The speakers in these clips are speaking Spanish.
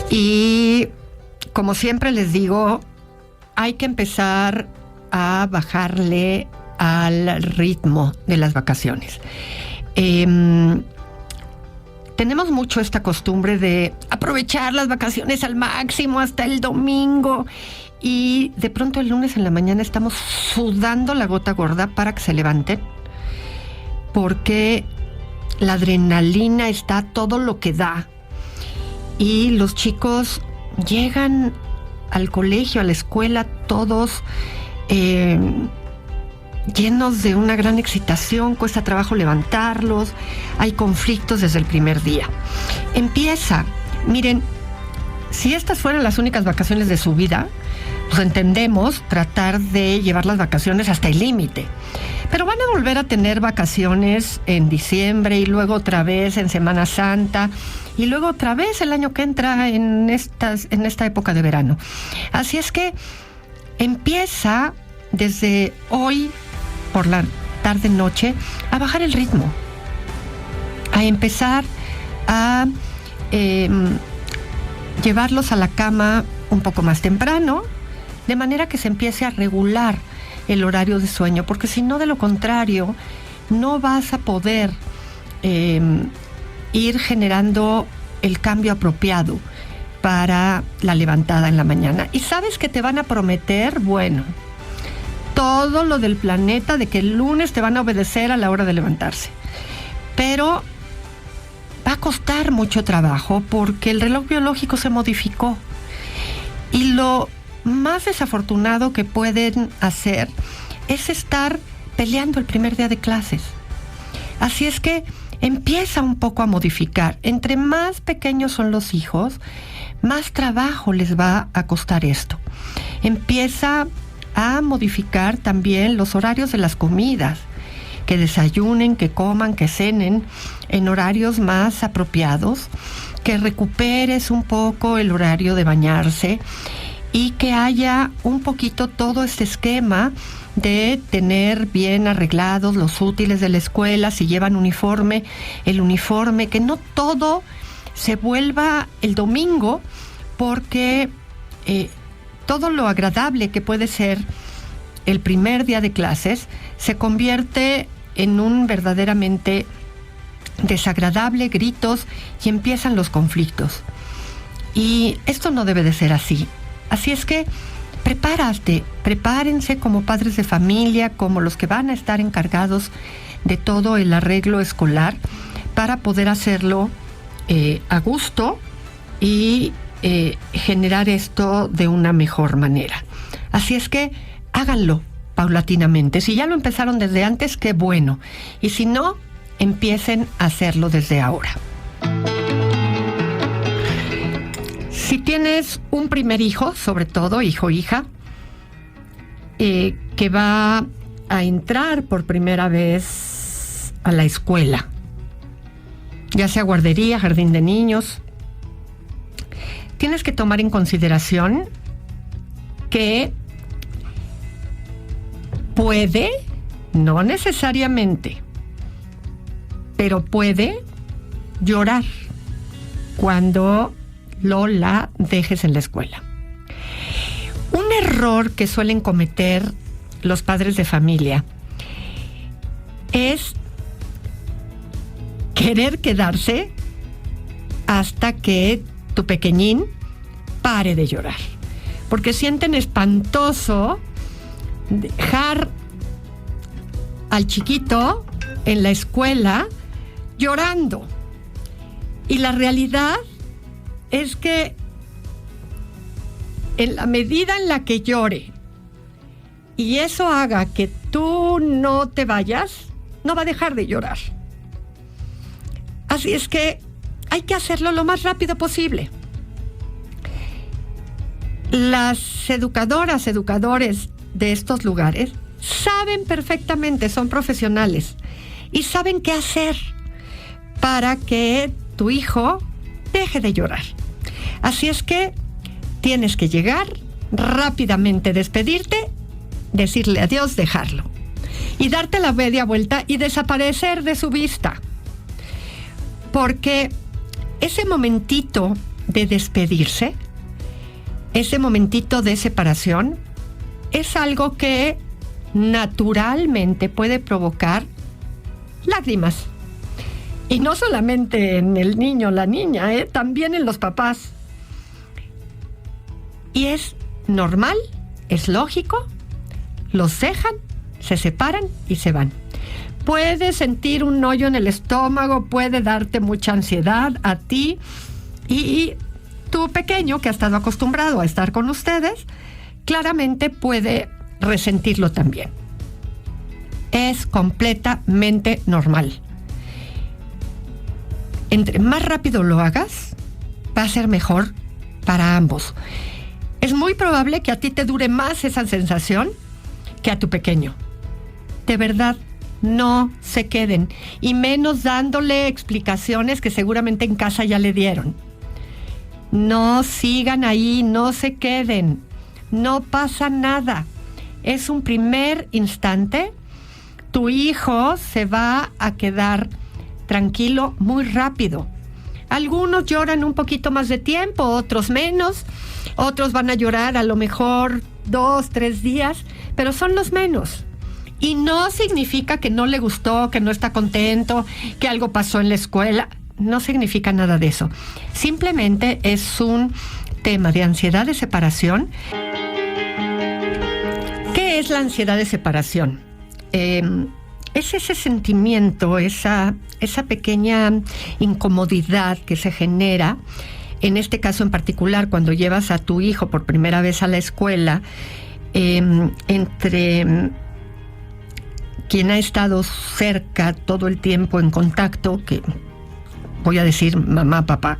Y como siempre les digo, hay que empezar a bajarle al ritmo de las vacaciones. Tenemos mucho esta costumbre de aprovechar las vacaciones al máximo hasta el domingo, y de pronto el lunes en la mañana estamos sudando la gota gorda para que se levanten, porque la adrenalina está a todo lo que da, y los chicos llegan al colegio, a la escuela, todos llenos de una gran excitación, cuesta trabajo levantarlos, hay conflictos desde el primer día. Miren, si estas fueran las únicas vacaciones de su vida, pues entendemos tratar de llevar las vacaciones hasta el límite. Pero van a volver a tener vacaciones en diciembre, y luego otra vez en Semana Santa, y luego otra vez el año que entra en esta época de verano. Así es que empieza desde hoy por la tarde-noche a bajar el ritmo, a empezar a llevarlos a la cama un poco más temprano, de manera que se empiece a regular el horario de sueño, porque si no, de lo contrario, no vas a poder ir generando el cambio apropiado para la levantada en la mañana. Y sabes que te van a prometer, bueno, todo lo del planeta, de que el lunes te van a obedecer a la hora de levantarse. Pero va a costar mucho trabajo, porque el reloj biológico se modificó. Y lo más desafortunado que pueden hacer es estar peleando el primer día de clases. Así es que empieza un poco a modificar. Entre más pequeños son los hijos, más trabajo les va a costar esto. Empieza a modificar también los horarios de las comidas, que desayunen, que coman, que cenen en horarios más apropiados, que recuperes un poco el horario de bañarse, y que haya un poquito todo este esquema de tener bien arreglados los útiles de la escuela, si llevan uniforme, el uniforme, que no todo se vuelva el domingo, porque todo lo agradable que puede ser el primer día de clases se convierte en un verdaderamente desagradable, gritos, y empiezan los conflictos. Y esto no debe de ser así. Así es que prepárense como padres de familia, como los que van a estar encargados de todo el arreglo escolar, para poder hacerlo a gusto y generar esto de una mejor manera. Así es que háganlo paulatinamente. Si ya lo empezaron desde antes, qué bueno. Y si no, empiecen a hacerlo desde ahora. Si tienes un primer hijo, sobre todo hijo o hija, que va a entrar por primera vez a la escuela, ya sea guardería, jardín de niños, tienes que tomar en consideración que puede, no necesariamente, pero puede llorar cuando la dejes en la escuela. Un error que suelen cometer los padres de familia es querer quedarse hasta que tu pequeñín pare de llorar, porque sienten espantoso dejar al chiquito en la escuela llorando. Y la realidad es que en la medida en la que llore y eso haga que tú no te vayas, no va a dejar de llorar. Así es que hay que hacerlo lo más rápido posible. Las educadoras, educadores de estos lugares saben perfectamente, son profesionales y saben qué hacer para que tu hijo deje de llorar. Así es que tienes que llegar rápidamente, despedirte, decirle adiós, dejarlo y darte la media vuelta y desaparecer de su vista, porque ese momentito de despedirse, ese momentito de separación, es algo que naturalmente puede provocar lágrimas. Y no solamente en el niño o la niña, también en los papás. Y es normal, es lógico, los dejan, se separan y se van. Puedes sentir un hoyo en el estómago, puede darte mucha ansiedad a ti y tu pequeño, que ha estado acostumbrado a estar con ustedes, claramente puede resentirlo también. Es completamente normal. Entre más rápido lo hagas, va a ser mejor para ambos. Es muy probable que a ti te dure más esa sensación que a tu pequeño. De verdad, no se queden, y menos dándole explicaciones que seguramente en casa ya le dieron. No sigan ahí, no se queden, no pasa nada. Es un primer instante. Tu hijo se va a quedar tranquilo muy rápido. Algunos lloran un poquito más de tiempo, otros menos, otros van a llorar a lo mejor 2, 3 días, pero son los menos. Y no significa que no le gustó, que no está contento, que algo pasó en la escuela. No significa nada de eso. Simplemente es un tema de ansiedad de separación. ¿Qué es la ansiedad de separación? Es ese sentimiento, esa pequeña incomodidad que se genera, en este caso en particular, cuando llevas a tu hijo por primera vez a la escuela, entre quien ha estado cerca todo el tiempo en contacto, que voy a decir mamá, papá,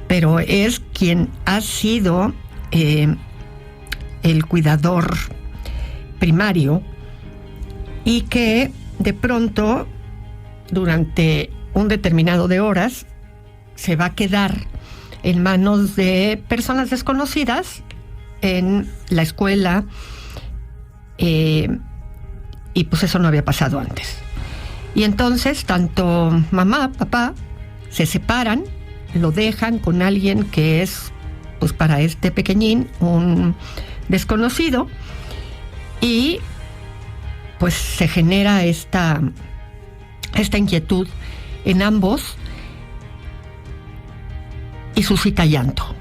pero es quien ha sido el cuidador primario, y que de pronto, durante un determinado de horas, se va a quedar en manos de personas desconocidas en la escuela, y pues eso no había pasado antes. Y entonces tanto mamá, papá se separan, lo dejan con alguien que es, pues para este pequeñín, un desconocido, y pues se genera esta inquietud en ambos y suscita llanto.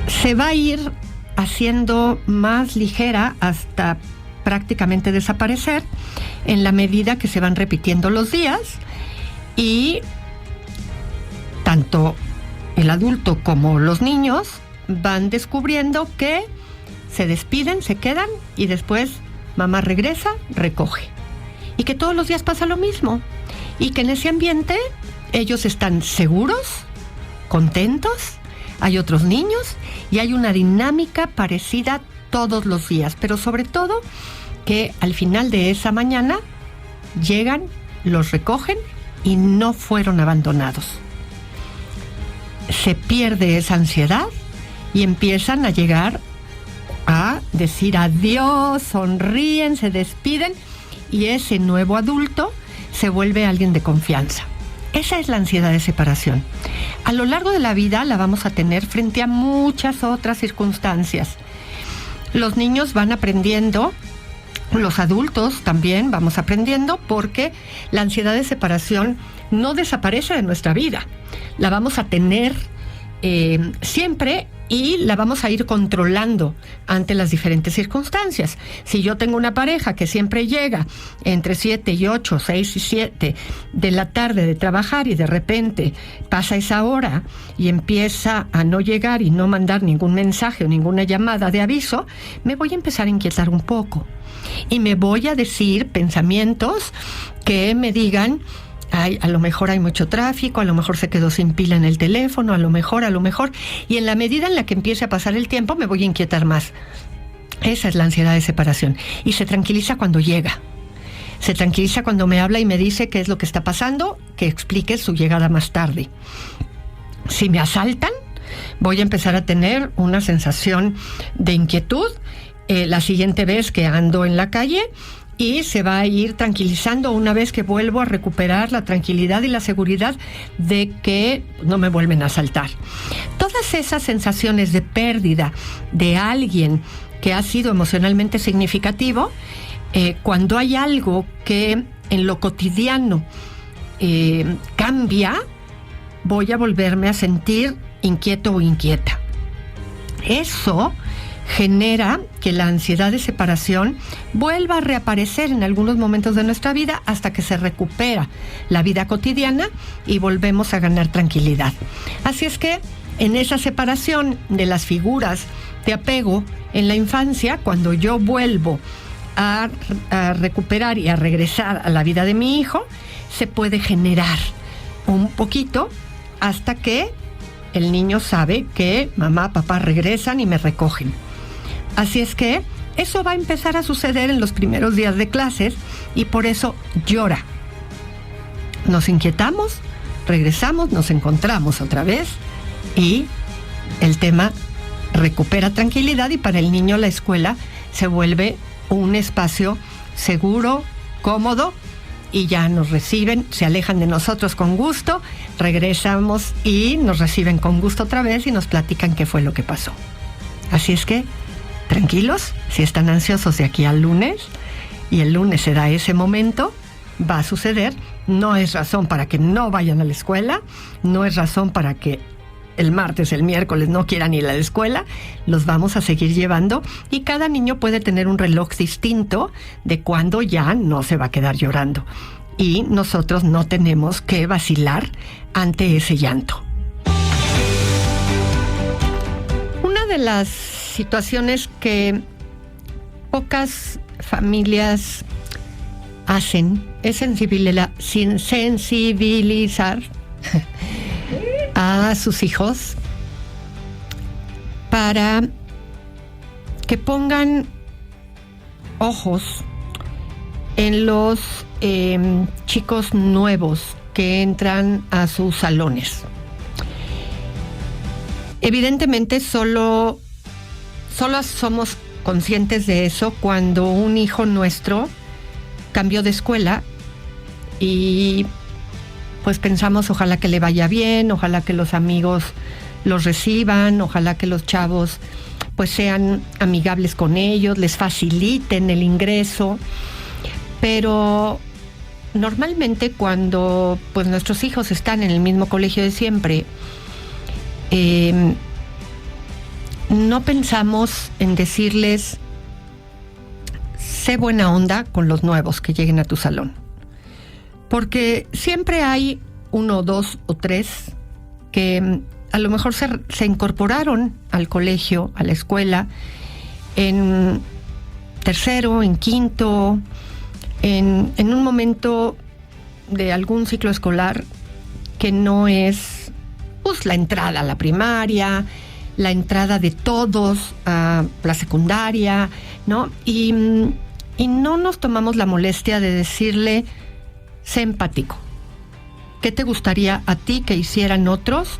Se va a ir haciendo más ligera hasta prácticamente desaparecer en la medida que se van repitiendo los días, y tanto el adulto como los niños van descubriendo que se despiden, se quedan, y después mamá regresa, recoge. Y que todos los días pasa lo mismo. Y que en ese ambiente ellos están seguros, contentos, hay otros niños y hay una dinámica parecida todos los días. Pero sobre todo que al final de esa mañana llegan, los recogen y no fueron abandonados. Se pierde esa ansiedad y empiezan a llegar a decir adiós, sonríen, se despiden, y ese nuevo adulto se vuelve alguien de confianza. Esa es la ansiedad de separación. A lo largo de la vida la vamos a tener frente a muchas otras circunstancias. Los niños van aprendiendo, los adultos también vamos aprendiendo, porque la ansiedad de separación no desaparece de nuestra vida. La vamos a tener siempre, y la vamos a ir controlando ante las diferentes circunstancias. Si yo tengo una pareja que siempre llega entre 7 y 8, 6 y 7 de la tarde de trabajar, y de repente pasa esa hora y empieza a no llegar y no mandar ningún mensaje o ninguna llamada de aviso, me voy a empezar a inquietar un poco. Y me voy a decir pensamientos que me digan: ay, a lo mejor hay mucho tráfico, a lo mejor se quedó sin pila en el teléfono, a lo mejor, y en la medida en la que empiece a pasar el tiempo me voy a inquietar más. Esa es la ansiedad de separación, y se tranquiliza cuando llega. Se tranquiliza cuando me habla y me dice qué es lo que está pasando, que explique su llegada más tarde. Si me asaltan, voy a empezar a tener una sensación de inquietud la siguiente vez que ando en la calle, y se va a ir tranquilizando una vez que vuelvo a recuperar la tranquilidad y la seguridad de que no me vuelven a asaltar. Todas esas sensaciones de pérdida de alguien que ha sido emocionalmente significativo, cuando hay algo que en lo cotidiano cambia, voy a volverme a sentir inquieto o inquieta. Eso genera que la ansiedad de separación vuelva a reaparecer en algunos momentos de nuestra vida hasta que se recupera la vida cotidiana y volvemos a ganar tranquilidad. Así es que en esa separación de las figuras de apego en la infancia, cuando yo vuelvo a recuperar y a regresar a la vida de mi hijo, se puede generar un poquito hasta que el niño sabe que mamá, papá regresan y me recogen. Así es que eso va a empezar a suceder en los primeros días de clases y por eso llora. Nos inquietamos, regresamos, nos encontramos otra vez y el tema recupera tranquilidad y para el niño la escuela se vuelve un espacio seguro, cómodo y ya nos reciben, se alejan de nosotros con gusto, regresamos y nos reciben con gusto otra vez y nos platican qué fue lo que pasó. Así es que tranquilos, si están ansiosos de aquí al lunes y el lunes se da ese momento, va a suceder, no es razón para que no vayan a la escuela, no es razón para que el martes, el miércoles no quieran ir a la escuela, los vamos a seguir llevando y cada niño puede tener un reloj distinto de cuando ya no se va a quedar llorando y nosotros no tenemos que vacilar ante ese llanto. Una de las situaciones que pocas familias hacen es sensibilizar a sus hijos para que pongan ojos en los chicos nuevos que entran a sus salones. Evidentemente solo somos conscientes de eso cuando un hijo nuestro cambió de escuela y pues pensamos ojalá que le vaya bien, ojalá que los amigos los reciban, ojalá que los chavos pues sean amigables con ellos, les faciliten el ingreso. Pero normalmente cuando pues nuestros hijos están en el mismo colegio de siempre, no pensamos en decirles sé buena onda con los nuevos que lleguen a tu salón. Porque siempre hay 1, 2 o 3 que a lo mejor se incorporaron al colegio, a la escuela, en tercero, en quinto, en un momento de algún ciclo escolar que no es pues la entrada a la primaria, la entrada de todos a la secundaria, ¿no? Y no nos tomamos la molestia de decirle sé empático. ¿Qué te gustaría a ti que hicieran otros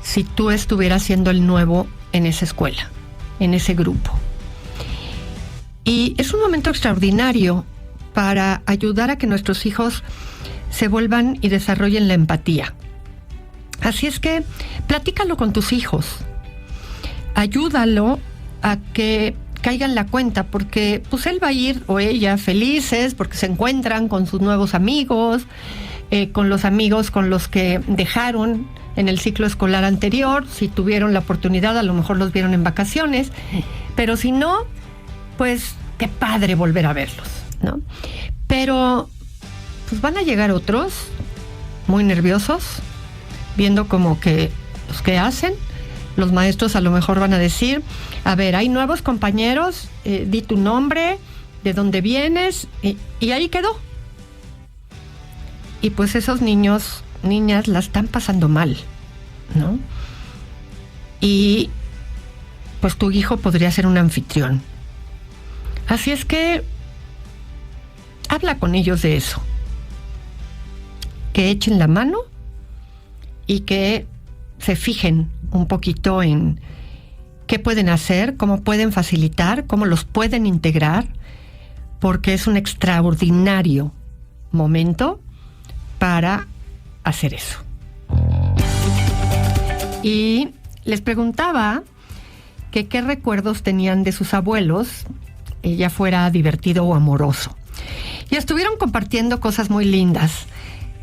si tú estuvieras siendo el nuevo en esa escuela, en ese grupo? Y es un momento extraordinario para ayudar a que nuestros hijos se vuelvan y desarrollen la empatía. Así es que platícalo con tus hijos. Ayúdalo a que caigan la cuenta, porque pues él va a ir o ella felices porque se encuentran con sus nuevos amigos, con los amigos con los que dejaron en el ciclo escolar anterior. Si tuvieron la oportunidad, a lo mejor los vieron en vacaciones, pero si no, pues qué padre volver a verlos, ¿no? Pero pues van a llegar otros muy nerviosos, viendo como que pues, ¿qué hacen? Los maestros a lo mejor van a decir, a ver, hay nuevos compañeros, di tu nombre, de dónde vienes, y ahí quedó. Y pues esos niños, niñas, la están pasando mal, ¿no? Y pues tu hijo podría ser un anfitrión. Así es que habla con ellos de eso. Que echen la mano y que se fijen un poquito en qué pueden hacer, cómo pueden facilitar, cómo los pueden integrar, porque es un extraordinario momento para hacer eso. Y les preguntaba que qué recuerdos tenían de sus abuelos, ya fuera divertido o amoroso. Y estuvieron compartiendo cosas muy lindas.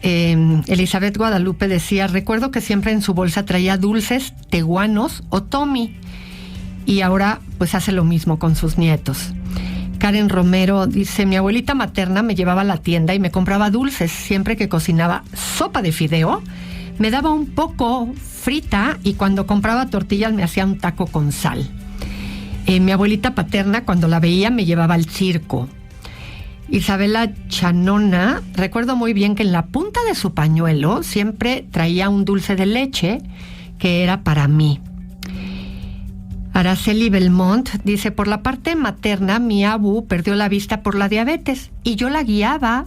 Elizabeth Guadalupe decía: recuerdo que siempre en su bolsa traía dulces, teguanos o Tommy. Y ahora pues hace lo mismo con sus nietos. Karen Romero dice: mi abuelita materna me llevaba a la tienda y me compraba dulces. Siempre que cocinaba sopa de fideo, me daba un poco frita, y cuando compraba tortillas me hacía un taco con sal. Mi abuelita paterna, cuando la veía, me llevaba al circo. Isabela Chanona: recuerdo muy bien que en la punta de su pañuelo siempre traía un dulce de leche que era para mí. Araceli Belmont dice: por la parte materna, mi abu perdió la vista por la diabetes y yo la guiaba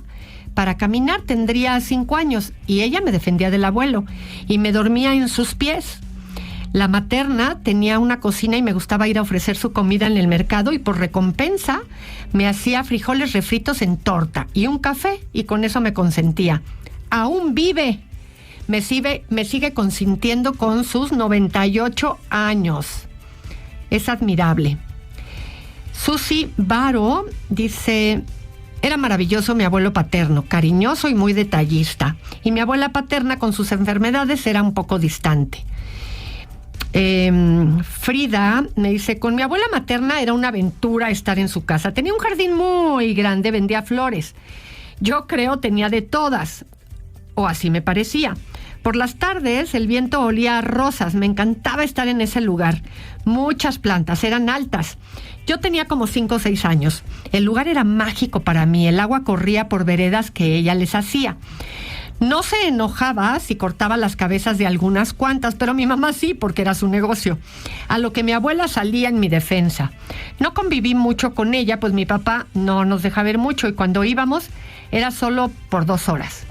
para caminar. Tendría 5 años y ella me defendía del abuelo y me dormía en sus pies. La materna tenía una cocina y me gustaba ir a ofrecer su comida en el mercado, y por recompensa me hacía frijoles refritos en torta y un café, y con eso me consentía. Aún vive. Me sigue consintiendo con sus 98 años. Es admirable. Susi Varo dice: era maravilloso mi abuelo paterno, cariñoso y muy detallista. Y mi abuela paterna, con sus enfermedades, era un poco distante. Frida me dice: con mi abuela materna era una aventura estar en su casa. Tenía un jardín muy grande, vendía flores. Yo creo tenía de todas, o así me parecía. Por las tardes el viento olía a rosas. Me encantaba estar en ese lugar. Muchas plantas, eran altas. Yo tenía como 5 o 6 años. El lugar era mágico para mí. El agua corría por veredas que ella les hacía. No se enojaba si cortaba las cabezas de algunas cuantas, pero mi mamá sí, porque era su negocio. A lo que mi abuela salía en mi defensa. No conviví mucho con ella, pues mi papá no nos dejaba ver mucho, y cuando íbamos era solo por 2 horas.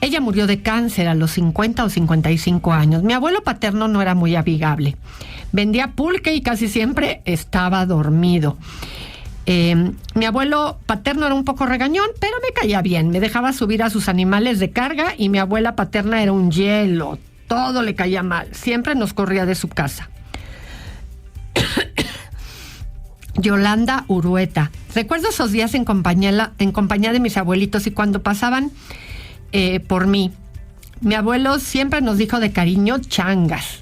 Ella murió de cáncer a los 50 o 55 años. Mi abuelo paterno no era muy amigable. Vendía pulque y casi siempre estaba dormido. Mi abuelo paterno era un poco regañón, pero me caía bien. Me dejaba subir a sus animales de carga, y mi abuela paterna era un hielo. Todo le caía mal. Siempre nos corría de su casa. Yolanda Urueta: recuerdo esos días en compañía de mis abuelitos, y cuando pasaban por mí. Mi abuelo siempre nos dijo de cariño changas,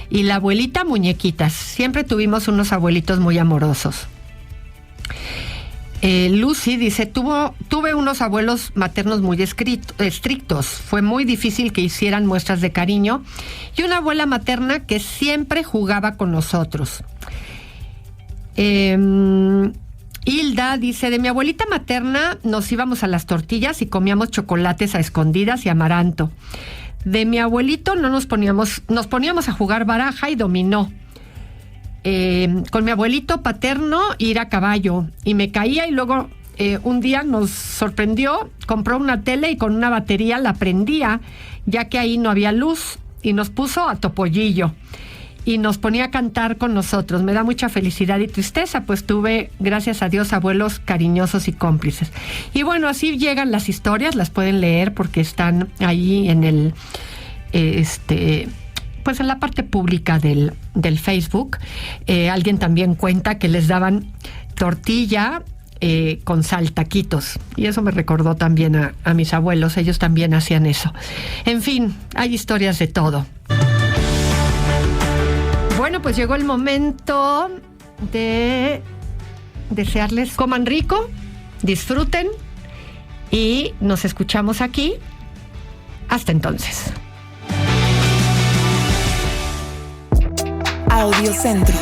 y la abuelita muñequitas. Siempre tuvimos unos abuelitos muy amorosos. Lucy dice: tuve unos abuelos maternos muy estrictos. Fue muy difícil que hicieran muestras de cariño, y una abuela materna que siempre jugaba con nosotros. Hilda dice: de mi abuelita materna nos íbamos a las tortillas y comíamos chocolates a escondidas y amaranto. De mi abuelito nos poníamos a jugar baraja y dominó. Con mi abuelito paterno, ir a caballo, y me caía, y luego un día nos sorprendió, compró una tele y con una batería la prendía, ya que ahí no había luz, y nos puso a Topollillo y nos ponía a cantar con nosotros. Me da mucha felicidad y tristeza, pues tuve, gracias a Dios, abuelos cariñosos y cómplices. Y bueno, así llegan las historias, las pueden leer porque están ahí en el pues en la parte pública del Facebook. Alguien también cuenta que les daban tortilla con sal, taquitos, y eso me recordó también a mis abuelos. Ellos también hacían eso. En fin, hay historias de todo. Bueno, pues llegó el momento de desearles coman rico, disfruten, y nos escuchamos aquí. Hasta entonces. Audiocentro.